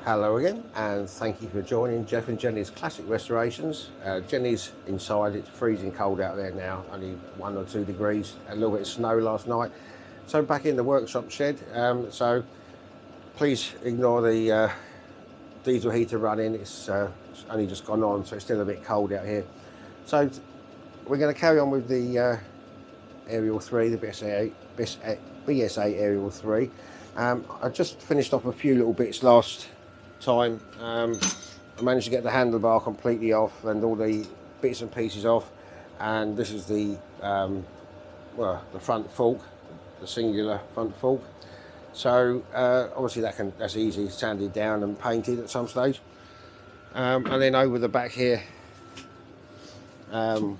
Hello again, and thank you for joining Jeff and Jenny's Classic Restorations. Jenny's inside, it's freezing cold out there now, only 1 or 2 degrees, a little bit of snow last night. So back in the workshop shed, so please ignore the diesel heater running, it's only just gone on, so it's still a bit cold out here. So we're going to carry on with the Ariel 3, the BSA Ariel 3. I just finished off a few little bits last time. I managed to get the handlebar completely off and all the bits and pieces off, and this is the the front fork, the singular front fork. So obviously that's easy, sanded down and painted at some stage. And then over the back here, the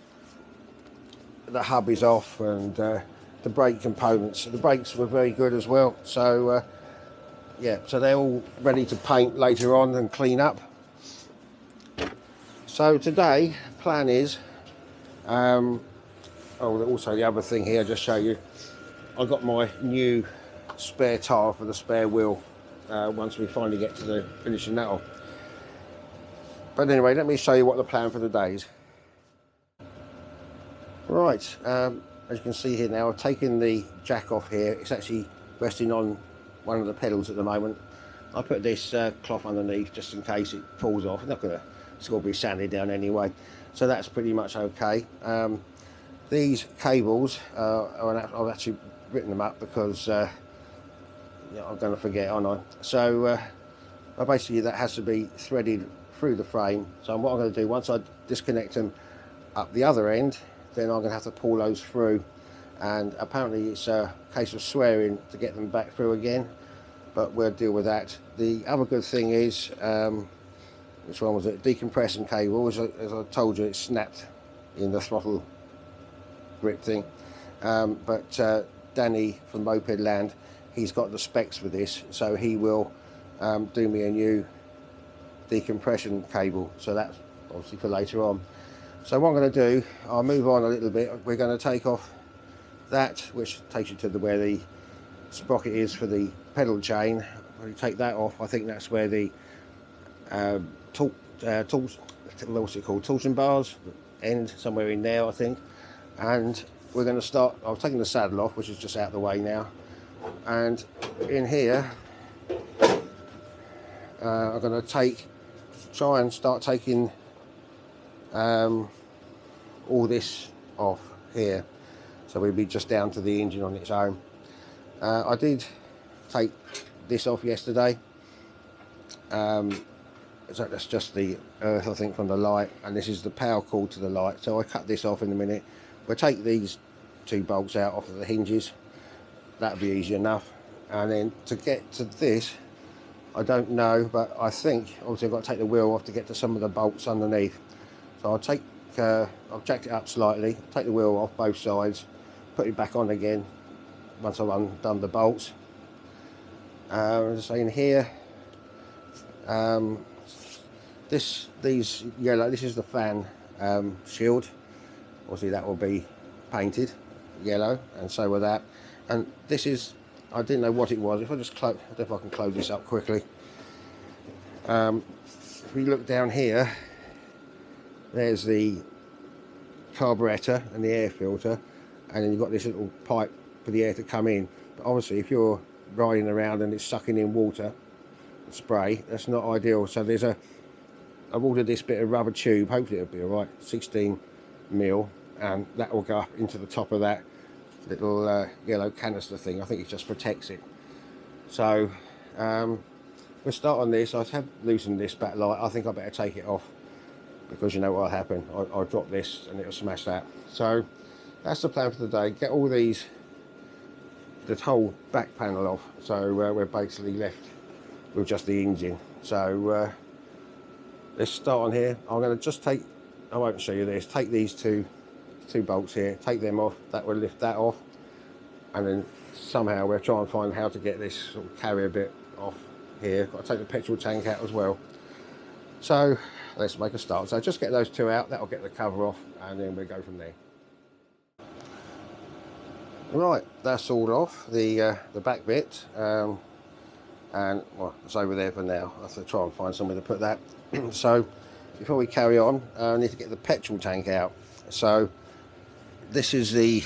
hub is off, and the brake components, the brakes were very good as well. So yeah, so they're all ready to paint later on and clean up. So today, plan is, also the other thing here, just show you, I got my new spare tyre for the spare wheel once we finally get to the finishing that off. But anyway, let me show you what the plan for the day is. Right, as you can see here now, I've taken the jack off here. It's actually resting on one of the pedals at the moment. I put this cloth underneath just in case it falls off. It's going to be sanded down anyway, so that's pretty much okay. These cables, I've actually written them up because yeah, I'm going to forget, aren't I? So basically that has to be threaded through the frame. So what I'm going to do, once I disconnect them up the other end, then I'm going to have to pull those through, and apparently it's a case of swearing to get them back through again, but we'll deal with that. The other good thing is, which one was it? Decompression cable. As I told you, it snapped in the throttle grip thing, but Danny from Moped Land, he's got the specs for this, so he will do me a new decompression cable, so that's obviously for later on. So what I'm going to do, I'll move on a little bit. We're going to take off that, which takes you to where the sprocket is for the pedal chain. When you take that off, I think that's where the torsion bars end, somewhere in there I think. And we're going to start, I've taken the saddle off, which is just out of the way now, and in here I'm going to try and start taking all this off here, so we'll be just down to the engine on its own. I did take this off yesterday, so that's just the earth I think from the light, and this is the power cord to the light, so I cut this off in a minute. We'll take these 2 bolts out off of the hinges, that'll be easy enough. And then to get to this, I don't know, but I think obviously I've got to take the wheel off to get to some of the bolts underneath. So I've jacked it up slightly, take the wheel off both sides, put it back on again once I've undone the bolts. So in here, this is the fan shield. Obviously that will be painted yellow, and so will that. And this is, I didn't know what it was. If I just I don't know if I can close this up quickly. If we look down here, there's the carburetor and the air filter, and then you've got this little pipe for the air to come in. But obviously if you're riding around and it's sucking in water and spray, that's not ideal. So I've ordered this bit of rubber tube, hopefully it'll be alright, 16mm, and that will go up into the top of that little yellow canister thing. I think it just protects it. So we'll start on this. I have loosened this back light. I think I better take it off, because you know what will happen, I'll drop this and it'll smash that. So that's the plan for the day. Get all this whole back panel off, so we're basically left with just the engine. So let's start on here. I'm going to just take, I won't show you this, take these two bolts here, take them off, that will lift that off, and then somehow we'll try and find how to get this sort of carrier bit off here. Got to take the petrol tank out as well. So let's make a start. So just get those 2 out, that'll get the cover off, and then we'll go from there. Right, that's all off, the back bit. and well, it's over there for now. I have to try and find somewhere to put that. So before we carry on, I need to get the petrol tank out. So this is the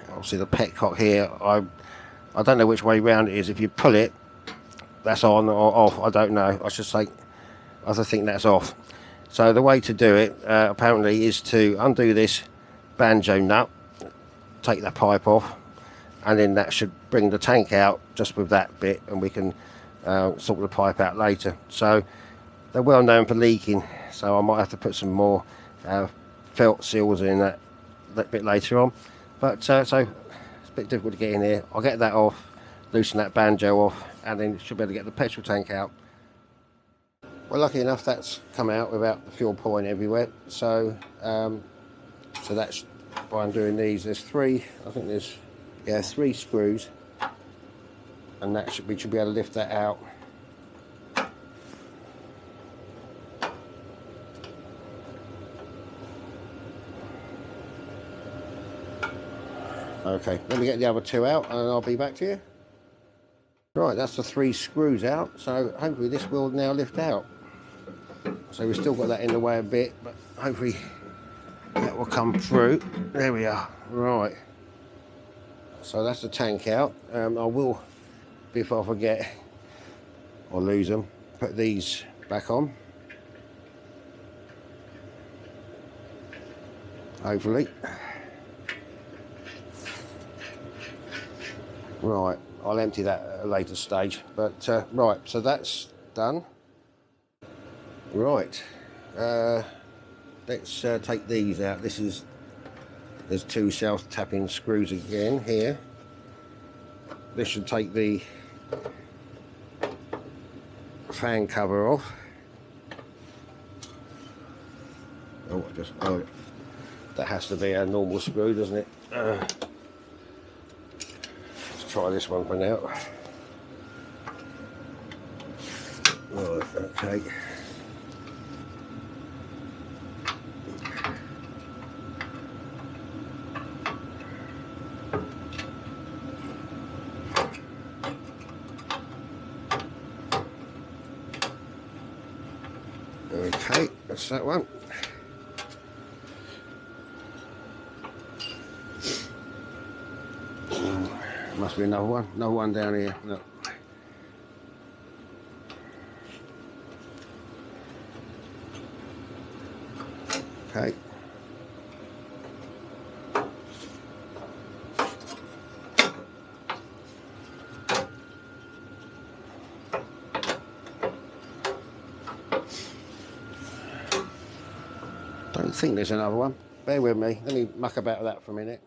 obviously the petcock here. I don't know which way round it is. If you pull it, that's on or off. I don't know. I think that's off. So the way to do it apparently is to undo this banjo nut, take that pipe off, and then that should bring the tank out just with that bit, and we can sort the pipe out later. So they're well known for leaking, so I might have to put some more felt seals in that bit later on. But so it's a bit difficult to get in here. I'll get that off, loosen that banjo off, and then should be able to get the petrol tank out. Well, lucky enough that's come out without the fuel pouring everywhere. So so that's why I'm doing these. There's three, I think there's, yeah, 3 screws, and that we should be able to lift that out. Okay, let me get the other 2 out and I'll be back to you. Right, that's the 3 screws out, so hopefully this will now lift out. So we've still got that in the way a bit, but hopefully that will come through. There we are. Right, so that's the tank out. I will, before I forget or lose them, put these back on, hopefully. Right, I'll empty that at a later stage, but right, so that's done. Right, let's take these out. There's 2 self-tapping screws again here. This should take the fan cover off. Oh, that has to be a normal screw, doesn't it? Let's try this one for now. Right, okay. Okay, that's that one. Must be another one down here. No. Okay. Don't think there's another one. Bear with me. Let me muck about with that for a minute.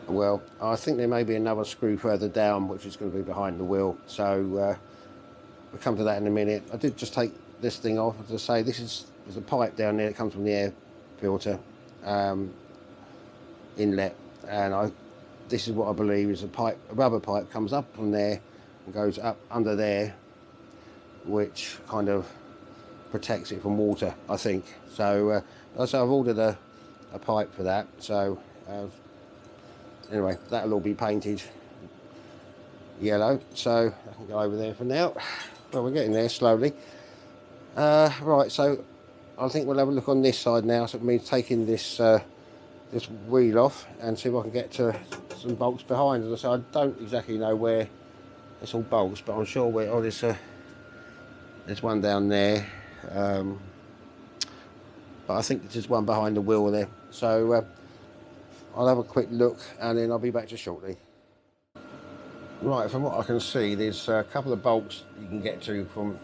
Well, I think there may be another screw further down, which is going to be behind the wheel. So we'll come to that in a minute. I did just take this thing off. As I say, there's a pipe down there that comes from the air filter inlet, and this is what I believe is a rubber pipe comes up from there and goes up under there, which kind of protects it from water, I think. So I've ordered a pipe for that. So anyway, that'll all be painted yellow, so I can go over there for now. Well, we're getting there slowly. Right, so I think we'll have a look on this side now. So it means taking this this wheel off and see if I can get to some bolts behind. As I say, I don't exactly know where it's all bolts, but I'm sure where. Oh, there's one down there. But I think there's one behind the wheel there. So I'll have a quick look and then I'll be back to shortly. Right, from what I can see, there's a couple of bolts you can get to from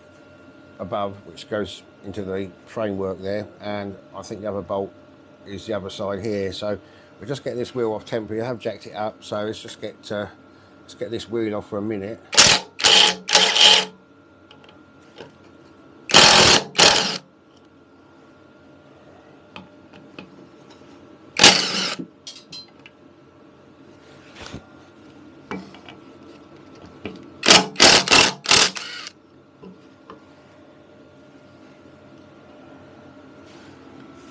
above, which goes into the framework there, and I think the other bolt is the other side here. So we'll just get this wheel off temporarily. I have jacked it up, so let's just get this wheel off for a minute.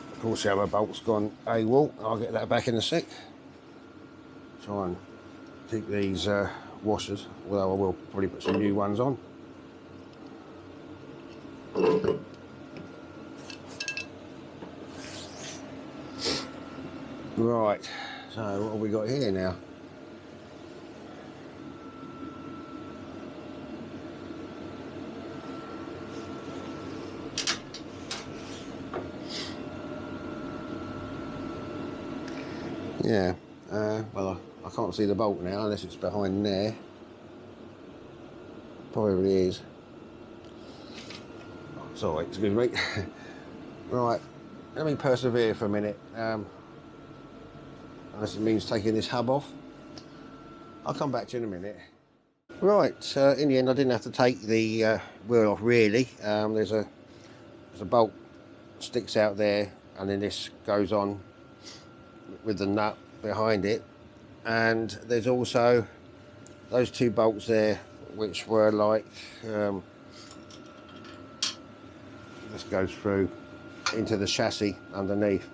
Of course, the other bolt's gone AWOL. I'll get that back in a sec. Try and keep these washers, although I will probably put some new ones on. Right, so what have we got here now? Yeah, well, I can't see the bolt now unless it's behind there. Probably is. Sorry, excuse me. Right, let me persevere for a minute. Unless it means taking this hub off. I'll come back to you in a minute. Right, in the end I didn't have to take the wheel off really. There's a bolt sticks out there, and then this goes on with the nut behind it, and there's also those two bolts there which were like this goes through into the chassis underneath.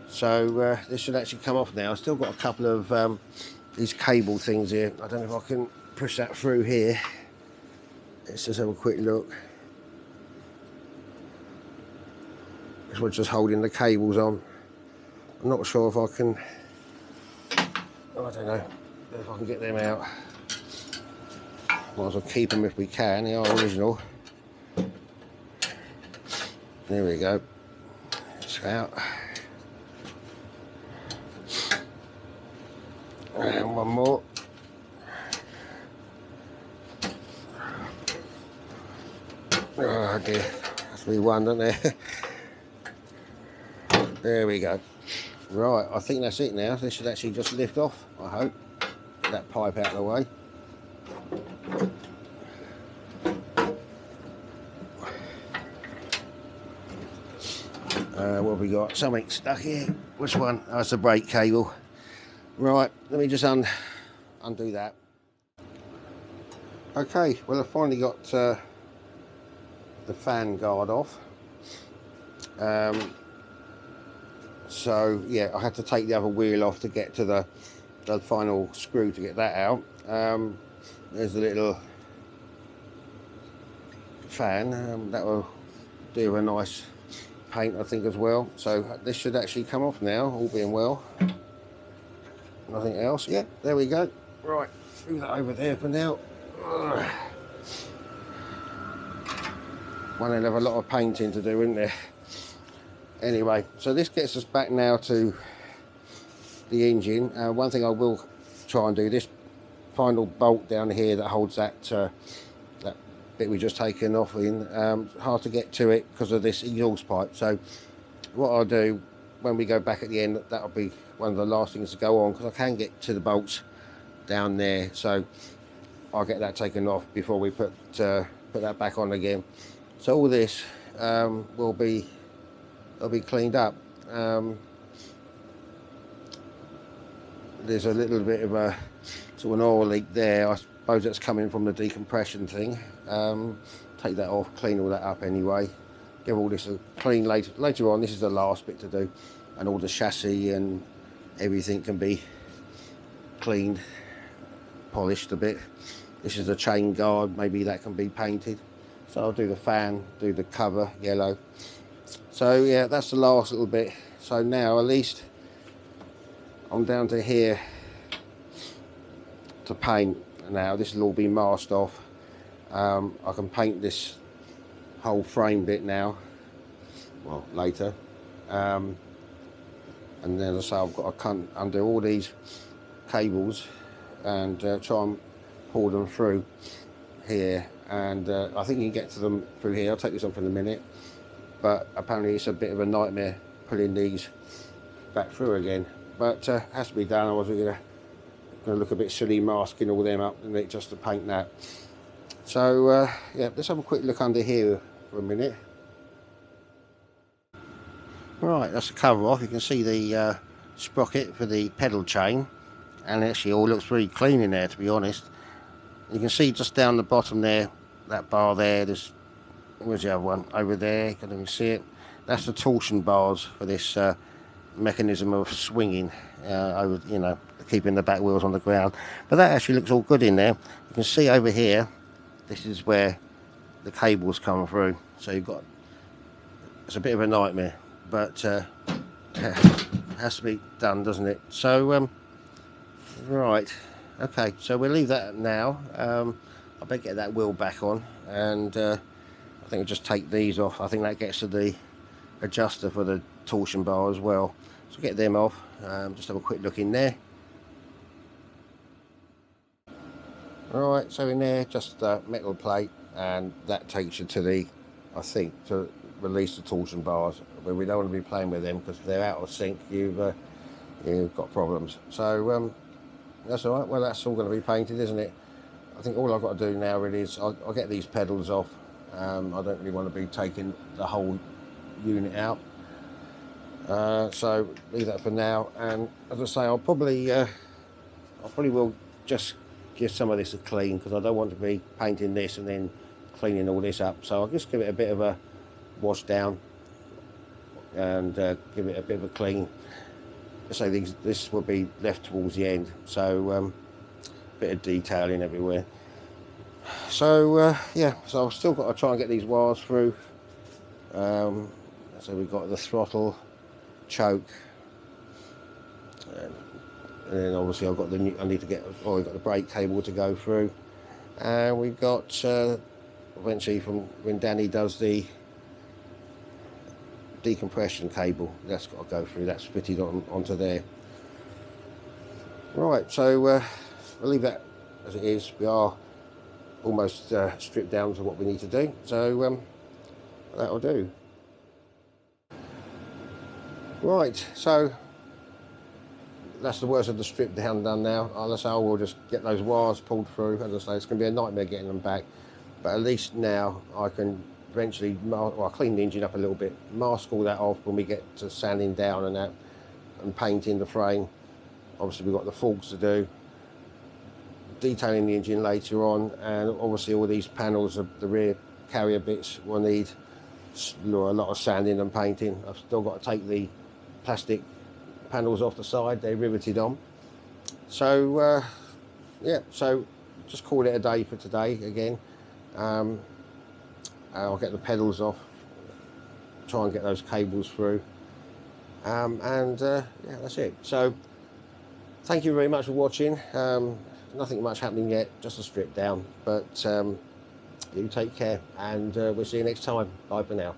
So this should actually come off now. I've still got a couple of these cable things here. I don't know if I can push that through here. Let's just have a quick look. This one's just holding the cables on. I'm not sure if I can, I don't know if I can get them out. Might as well keep them if we can. They are original. There we go. It's out. And one more. Oh dear, has to be one, doesn't there? There we go. Right, I think that's it now. This should actually just lift off, I hope. Get that pipe out of the way. What have we got? Something stuck here. Which one? Oh, it's a brake cable. Right, let me just undo that. Okay, well, I've finally got the fan guard off. So yeah, I had to take the other wheel off to get to the final screw to get that out. There's a little fan that will do a nice paint, I think, as well. So this should actually come off now, all being well. Nothing else. Yeah, there we go. Right, move that over there for now. One will have a lot of painting to do, isn't there? Anyway, so this gets us back now to the engine. One thing I will try and do, this final bolt down here that holds that that bit we just taken off in, hard to get to it because of this exhaust pipe. So what I'll do when we go back at the end, that'll be one of the last things to go on, because I can get to the bolts down there. So I'll get that taken off before we put that back on again. So all this will be cleaned up. There's a little bit of a sort of an oil leak there. I suppose that's coming from the decompression thing. Take that off, clean all that up anyway. Give all this a clean later on. This is the last bit to do, and all the chassis and everything can be cleaned, polished a bit. This is the chain guard, maybe that can be painted. So I'll do the fan, do the cover yellow. So yeah, that's the last little bit. So now at least I'm down to here to paint. Now this will all be masked off. I can paint this whole frame bit now, well, later. And then as I say, I've got to undo all these cables and try and pull them through here. And I think you can get to them through here. I'll take this off in a minute. But apparently it's a bit of a nightmare pulling these back through again. But has to be done. I wasn't going to look a bit silly masking all them up and just to paint that. So yeah, let's have a quick look under here for a minute. Right, that's the cover off. You can see the sprocket for the pedal chain, and it actually all looks very clean in there, to be honest. You can see just down the bottom there, that bar there, there's, where's the other one? Over there, you can even see it. That's the torsion bars for this mechanism of swinging over, you know, keeping the back wheels on the ground. But that actually looks all good in there. You can see over here, this is where the cables come through. So you've got, it's a bit of a nightmare, but it has to be done, doesn't it? So right, okay, so we'll leave that now. I better get that wheel back on, and I think we'll just take these off. I think that gets to the adjuster for the torsion bar as well. So get them off. Just have a quick look in there. Alright, so in there, just a metal plate, and that takes you to the, I think, to release the torsion bars. But we don't want to be playing with them, because if they're out of sync, you've got problems. So that's alright. Well, that's all going to be painted, isn't it? I think all I've got to do now really is I'll get these pedals off. I don't really want to be taking the whole unit out. So leave that for now. And as I say, I'll probably will just give some of this a clean, because I don't want to be painting this and then cleaning all this up. So I'll just give it a bit of a wash down and give it a bit of a clean. So this will be left towards the end. So bit of detailing everywhere. So yeah, so I've still got to try and get these wires through. So we've got the throttle, choke, and then obviously I've got the I need to get, we've got the brake cable to go through, and we've got eventually from when Danny does the decompression cable, that's got to go through. That's fitted onto there. Right, so we'll leave that as it is. We are almost stripped down to what we need to do, so that'll do. Right, so that's the worst of the strip down done now. As I say, we'll just get those wires pulled through. As I say, it's going to be a nightmare getting them back, but at least now I can eventually, I'll clean the engine up a little bit, mask all that off when we get to sanding down and that, and painting the frame. Obviously we've got the forks to do, detailing the engine later on, and obviously all these panels of the rear carrier bits will need a lot of sanding and painting. I've still got to take the plastic panels off the side, they're riveted on. So yeah, so just call it a day for today again. I'll get the pedals off, try and get those cables through, and yeah, that's it. So thank you very much for watching. Nothing much happening yet, just a strip down, but you take care, and we'll see you next time. Bye for now.